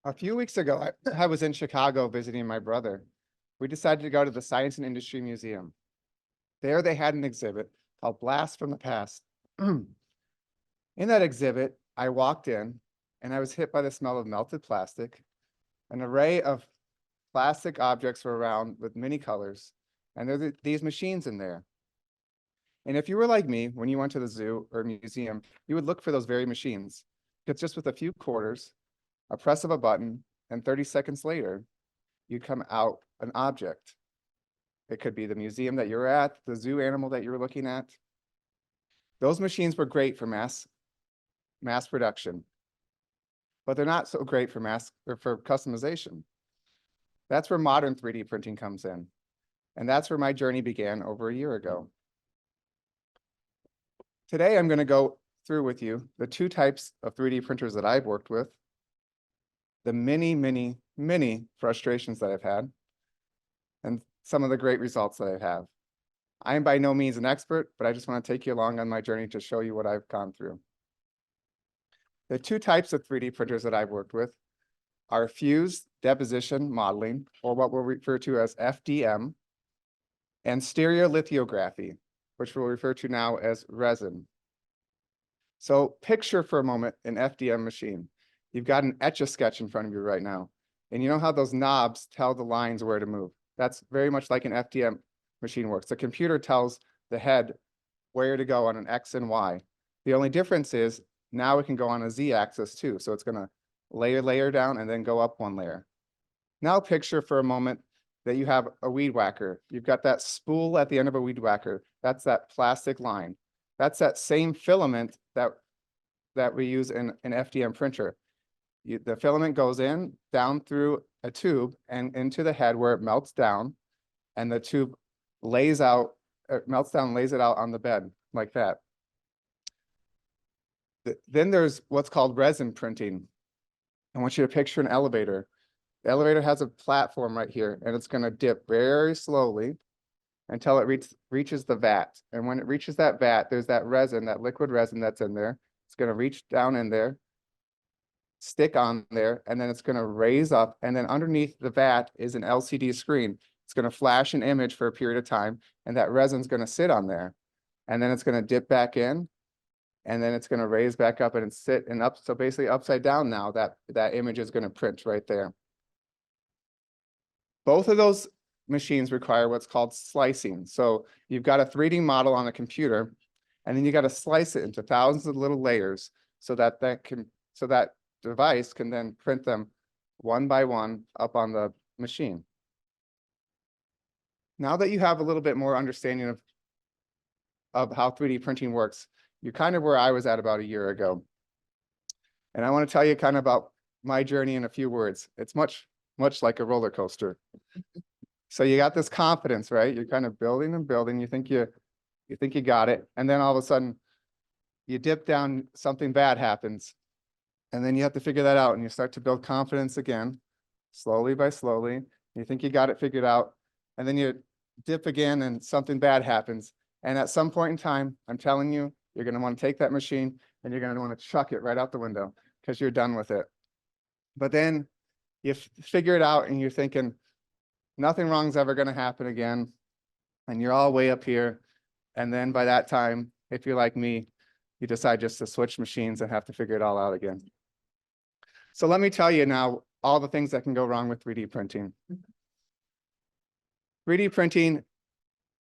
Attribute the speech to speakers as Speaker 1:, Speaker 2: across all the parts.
Speaker 1: A few weeks ago, I was in Chicago visiting my brother. We decided to go to the Science and Industry Museum. There they had an exhibit called Blast from the Past. In that exhibit, I walked in and I was hit by the smell of melted plastic. An array of plastic objects were around with many colors, and there are these machines in there. And if you were like me, when you went to the zoo or museum, you would look for those very machines, because just with a few quarters, a press of a button, and 30 seconds later, you'd come out an object. It could be the museum that you're at, the zoo animal that you were looking at. Those machines were great for mass production, but they're not so great for for customization. That's where modern 3D printing comes in. And that's where my journey began over a year ago. Today, I'm going to go through with you the two types of 3D printers that I've worked with, the many frustrations that I've had, and some of the great results that I have. I am by no means an expert, but I just want to take you along on my journey to show you what I've gone through. The two types of 3D printers that I've worked with are fused deposition modeling, or what we'll refer to as FDM, and stereolithography, which we'll refer to now as resin. So picture for a moment an FDM machine. You've got an Etch-a-Sketch in front of you right now, and you know how those knobs tell the lines where to move. That's very much like an FDM machine works. The computer tells the head where to go on an X and Y. The only difference is now it can go on a Z axis too. So it's going to layer down and then go up one layer. Now picture for a moment that you have a weed whacker. You've got that spool at the end of a weed whacker. That's that plastic line. That's that same filament that we use in an FDM printer. The filament goes in, down through a tube and into the head where it melts down, and the tube lays out, melts down, lays it out on the bed like that. Then there's what's called resin printing. I want you to picture an elevator. The elevator has a platform right here, and it's going to dip very slowly until it reaches the vat. And when it reaches that vat, there's that resin, that liquid resin that's in there. It's going to reach down in there, stick on there, and then it's going to raise up. And then underneath the vat is an LCD screen. It's going to flash an image for a period of time, and that resin's going to sit on there. And then it's going to dip back in, and then it's going to raise back up and sit and up. So basically upside down now, that image is going to print right there. Both of those machines require what's called slicing. So you've got a 3D model on a computer, and then you got to slice it into thousands of little layers so that device can then print them one by one up on the machine. Now that you have a little bit more understanding of how 3D printing works, you're kind of where I was at about a year ago. And I want to tell you kind of about my journey in a few words. It's much like a roller coaster. So you got this confidence, right? You're kind of building and building. You think you got it. And then all of a sudden you dip down, something bad happens. And then you have to figure that out, and you start to build confidence again, slowly by slowly. You think you got it figured out, and then you dip again and something bad happens. And at some point in time, I'm telling you, you're going to want to take that machine and you're going to want to chuck it right out the window because you're done with it. But then you figure it out and you're thinking, nothing wrong's ever going to happen again. And you're all way up here. And then by that time, if you're like me, you decide just to switch machines and have to figure it all out again. So let me tell you now all the things that can go wrong with 3D printing. 3D printing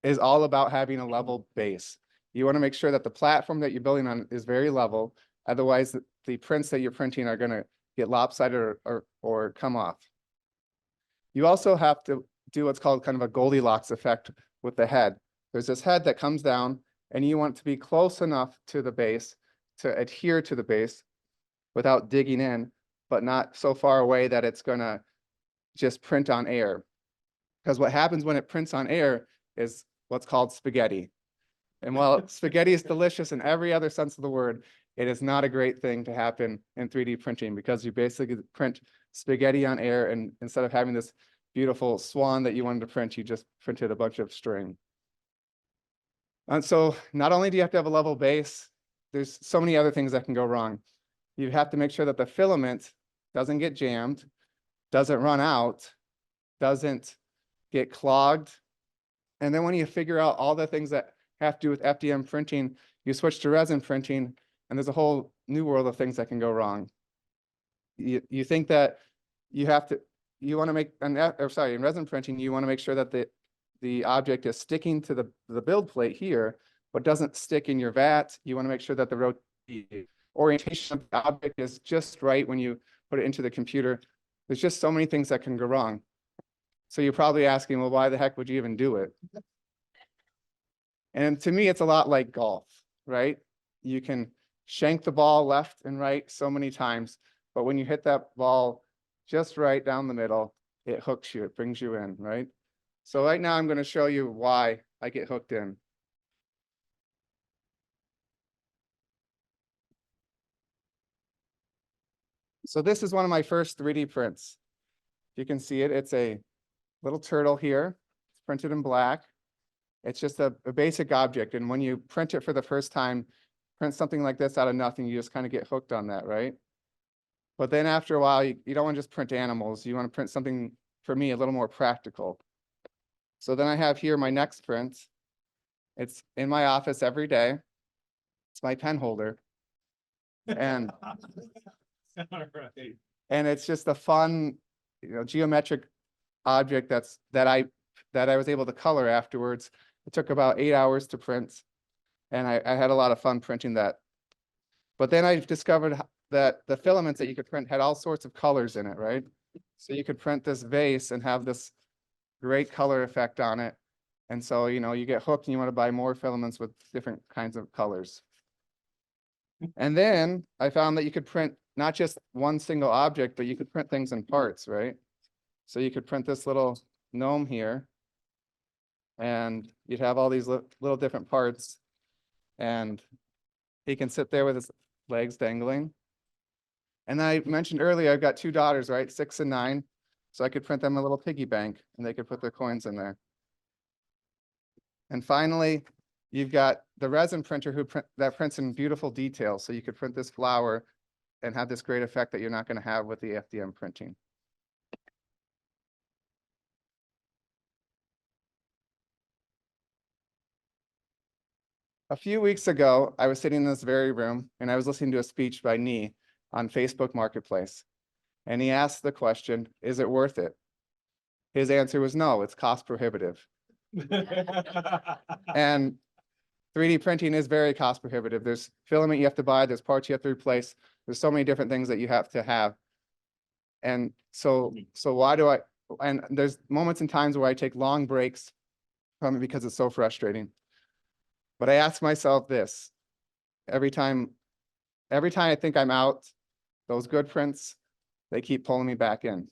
Speaker 1: is all about having a level base. You want to make sure that the platform that you're building on is very level. Otherwise, the prints that you're printing are going to get lopsided or come off. You also have to do what's called kind of a Goldilocks effect with the head. There's this head that comes down, and you want it to be close enough to the base to adhere to the base without digging in, but not so far away that it's going to just print on air. Because what happens when it prints on air is what's called spaghetti. And while spaghetti is delicious in every other sense of the word, it is not a great thing to happen in 3D printing, because you basically print spaghetti on air, and instead of having this beautiful swan that you wanted to print, you just printed a bunch of string. And so not only do you have to have a level base, there's so many other things that can go wrong. You have to make sure that the filament doesn't get jammed, doesn't run out, doesn't get clogged. And then when you figure out all the things that have to do with FDM printing, you switch to resin printing, and there's a whole new world of things that can go wrong. You think that you want to make, in resin printing, you want to make sure that the object is sticking to the build plate here, but doesn't stick in your vat. You want to make sure that the orientation of the object is just right when you put it into the computer. There's just so many things that can go wrong. So you're probably asking, well, why the heck would you even do it? And to me, it's a lot like golf, right? You can shank the ball left and right so many times, but when you hit that ball just right down the middle, it hooks you, it brings you in, right? So right now I'm going to show you why I get hooked in. So this is one of my first 3D prints. You can see it, it's a little turtle here. It's printed in black. It's just a basic object. And when you print it for the first time, print something like this out of nothing, you just kind of get hooked on that, right? But then after a while, you don't want to just print animals. You want to print something, for me, a little more practical. So then I have here my next print. It's in my office every day. It's my pen holder. And, and it's just a fun, geometric object that I was able to color afterwards. It took about 8 hours to print, and I had a lot of fun printing that. But then I discovered that the filaments that you could print had all sorts of colors in it, right? So you could print this vase and have this great color effect on it. And so, you get hooked and you want to buy more filaments with different kinds of colors. And then I found that you could print not just one single object, but you could print things in parts, right? So you could print this little gnome here, and you'd have all these little different parts, and he can sit there with his legs dangling. And I mentioned earlier, I've got 2 daughters, right? 6 and 9. So I could print them a little piggy bank and they could put their coins in there. And finally, you've got the resin printer that prints in beautiful details. So you could print this flower and have this great effect that you're not going to have with the FDM printing. A few weeks ago, I was sitting in this very room and I was listening to a speech by Nee on Facebook Marketplace. And he asked the question, is it worth it? His answer was no, it's cost prohibitive. And 3D printing is very cost prohibitive. There's filament you have to buy, there's parts you have to replace. There's so many different things that you have to have. And so why do and there's moments and times where I take long breaks from it because it's so frustrating. But I ask myself this, every time I think I'm out, those good prints, they keep pulling me back in.